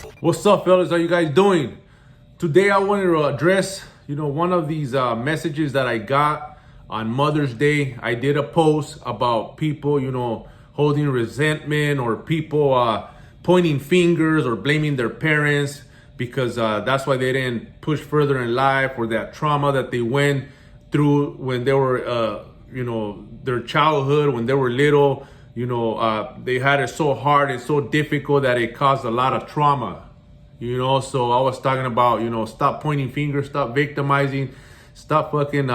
What's up, fellas? How you guys doing? Today I wanted to address, one of these messages that I got on Mother's Day. I did a post about people, holding resentment, or people pointing fingers or blaming their parents because that's why they didn't push further in life, or that trauma that they went through when they were, their childhood, when they were little. They had it so hard and so difficult that it caused a lot of trauma. So I was talking about, stop pointing fingers, stop victimizing, stop fucking,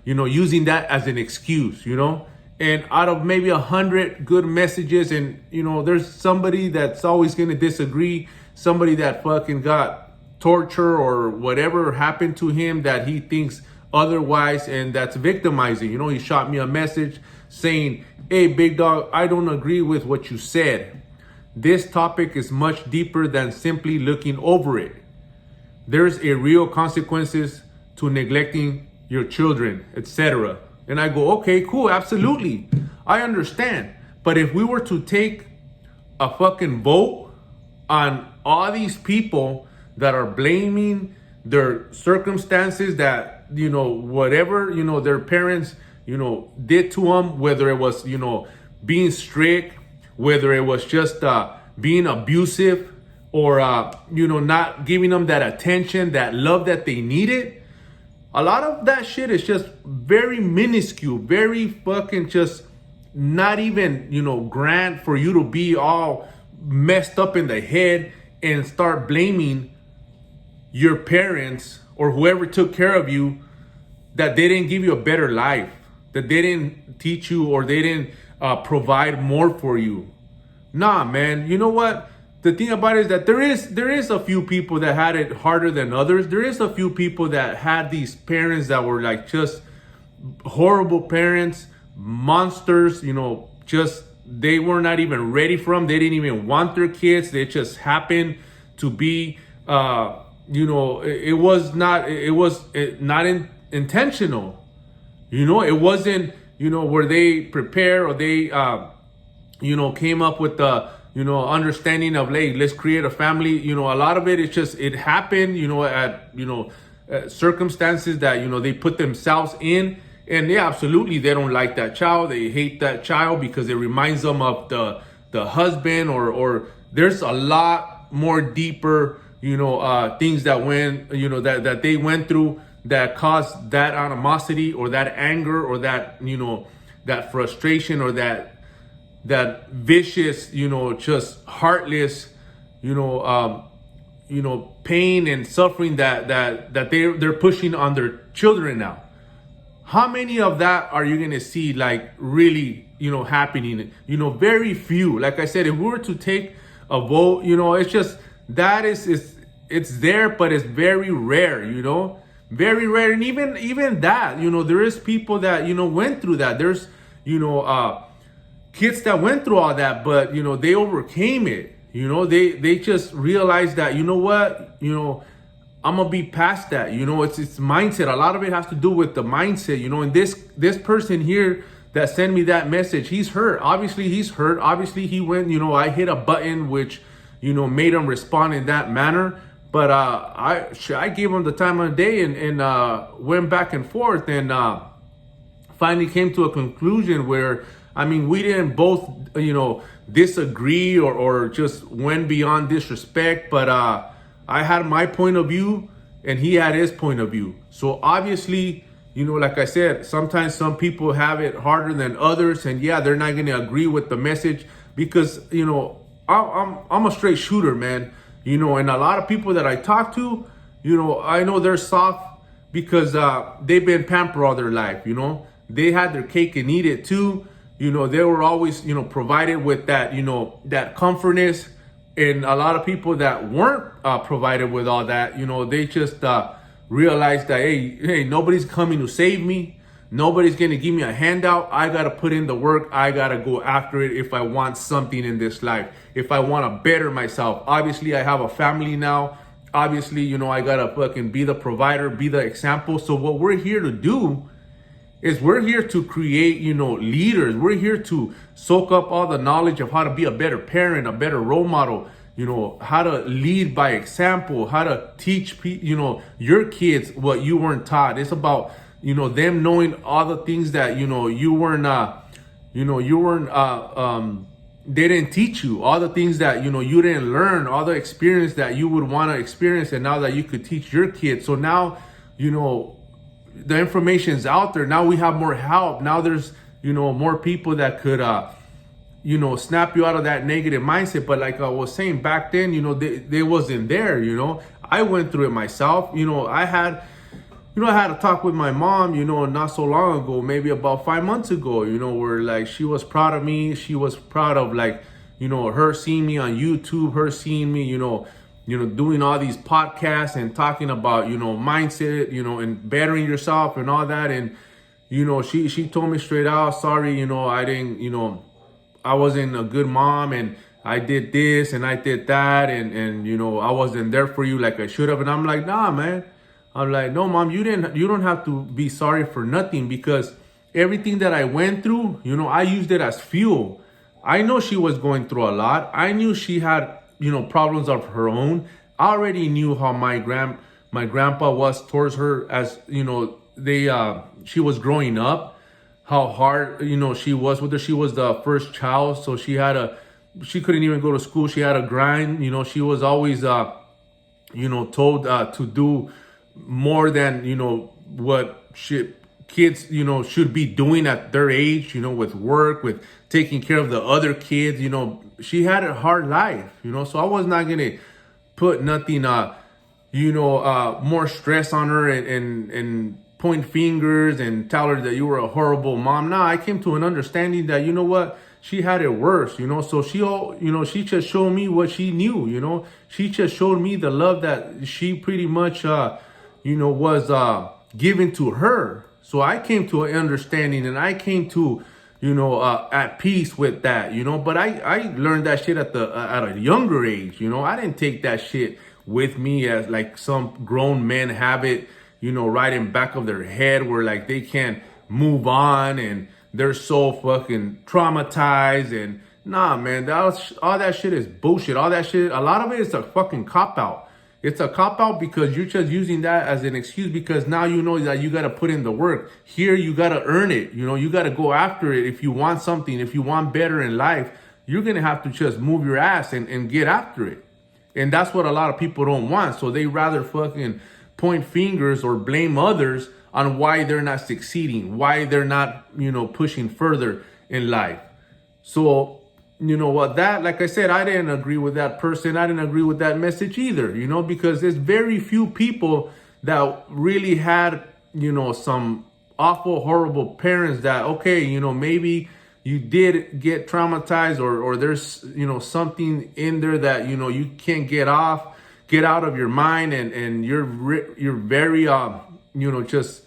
using that as an excuse, And out of maybe 100 good messages, and, there's somebody that's always going to disagree, somebody that fucking got torture or whatever happened to him that he thinks otherwise, and that's victimizing. He shot me a message saying, "Hey, big dog, I don't agree with what you said. This topic is much deeper than simply looking over it. There's a real consequences to neglecting your children, etc." And I go, okay, cool, absolutely. I understand. But if we were to take a fucking vote on all these people that are blaming their circumstances, that, whatever, their parents, did to them, whether it was, being strict, whether it was just being abusive, or not giving them that attention, that love that they needed. A lot of that shit is just very minuscule, very fucking just not even, grand for you to be all messed up in the head and start blaming your parents or whoever took care of you, that they didn't give you a better life, that they didn't teach you, or they didn't provide more for you. Nah, man. You know what? The thing about it is that there is a few people that had it harder than others. There is a few people that had these parents that were like just horrible parents, monsters, just they were not even ready for them. They didn't even want their kids. They just happened to be, it was not intentional. It wasn't, where they prepare, or they, came up with the, understanding of, hey, let's create a family. A lot of it is just, it happened, at circumstances that, they put themselves in. And yeah, absolutely, they don't like that child. They hate that child because it reminds them of the husband, or there's a lot more deeper, things that went, that they went through that caused that animosity, or that anger, or that, that frustration, or that vicious, just heartless, pain and suffering that they're pushing on their children now. How many of that are you gonna see like really, happening? Very few. Like I said, if we were to take a vote, it's just that it's there, but it's very rare, very rare. And even that, there is people that, went through that. There's, kids that went through all that, but they overcame it. They just realized that, what, I'm gonna be past that. It's mindset. A lot of it has to do with the mindset. And this person here that sent me that message, he's hurt. Obviously he's hurt. Obviously he went, I hit a button which, made him respond in that manner. But I gave him the time of the day, and went back and forth, and finally came to a conclusion where, we didn't both, disagree, or just went beyond disrespect. But I had my point of view, and he had his point of view. So obviously, like I said, sometimes some people have it harder than others, and yeah, they're not going to agree with the message because, I'm a straight shooter, man. And a lot of people that I talk to, I know they're soft because they've been pampered all their life. They had their cake and eat it too. They were always, provided with that, that comfortness. And a lot of people that weren't provided with all that, they just realized that, hey, nobody's coming to save me. Nobody's going to give me a handout. I got to put in the work. I got to go after it if I want something in this life, if I want to better myself. Obviously, I have a family now. Obviously, I got to fucking be the provider, be the example. So what we're here to do is we're here to create, leaders. We're here to soak up all the knowledge of how to be a better parent, a better role model, how to lead by example, how to teach your kids what you weren't taught. It's about, them knowing all the things that, you weren't, they didn't teach you, all the things that, you didn't learn, all the experience that you would want to experience. And now that you could teach your kids. So now, the information's out there. Now we have more help. Now there's, more people that could, snap you out of that negative mindset. But like I was saying back then, they wasn't there. I went through it myself. I had a talk with my mom, not so long ago, maybe about 5 months ago, where like she was proud of me. She was proud of like, her seeing me on YouTube, her seeing me, doing all these podcasts and talking about, mindset, and bettering yourself and all that. And, she told me straight out, sorry, I didn't, I wasn't a good mom, and I did this and I did that. And, I wasn't there for you like I should have. And I'm like, nah, man. I'm like, no, mom, you don't have to be sorry for nothing, because everything that I went through, I used it as fuel. I know she was going through a lot. I knew she had, problems of her own. I already knew how my grandpa was towards her as, she was growing up, how hard, she was with her. She was the first child. So she couldn't even go to school. She had to grind. She was always, told to do more than what kids should be doing at their age, with work, with taking care of the other kids. She had a hard life, so I was not gonna put nothing more stress on her and point fingers and tell her that you were a horrible mom. Nah, I came to an understanding that what, she had it worse, so she just showed me what she knew. She just showed me the love that she pretty much was given to her. So I came to an understanding, and I came to, at peace with that, but I learned that shit at a younger age. I didn't take that shit with me as like some grown men have it, right in back of their head, where like they can't move on and they're so fucking traumatized. And nah, man, all that shit is bullshit. All that shit, a lot of it is a fucking cop out. It's a cop-out because you're just using that as an excuse, because now you know that you got to put in the work. Here, you got to earn it. You got to go after it. If you want something, if you want better in life, you're going to have to just move your ass and get after it. And that's what a lot of people don't want. So they rather fucking point fingers or blame others on why they're not succeeding, why they're not, pushing further in life. So, like I said, I didn't agree with that person. I didn't agree with that message either, because there's very few people that really had, some awful, horrible parents that, okay, maybe you did get traumatized or there's, something in there that, you can't get out of your mind, and you're very, just,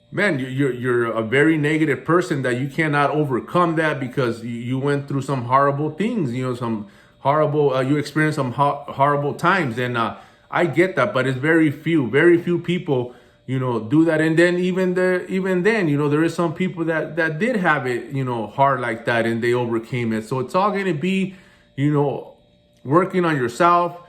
man, you're a very negative person, that you cannot overcome that because you went through some horrible things, some horrible, you experienced some horrible times. And I get that, but it's very few people, do that. And then even then, there is some people that did have it, hard like that, and they overcame it. So it's all going to be, working on yourself,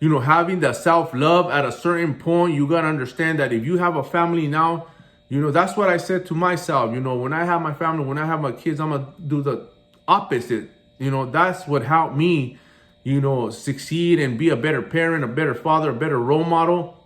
having that self-love. At a certain point, you got to understand that if you have a family now, that's what I said to myself. When I have my family, when I have my kids, I'm going to do the opposite. That's what helped me, succeed and be a better parent, a better father, a better role model.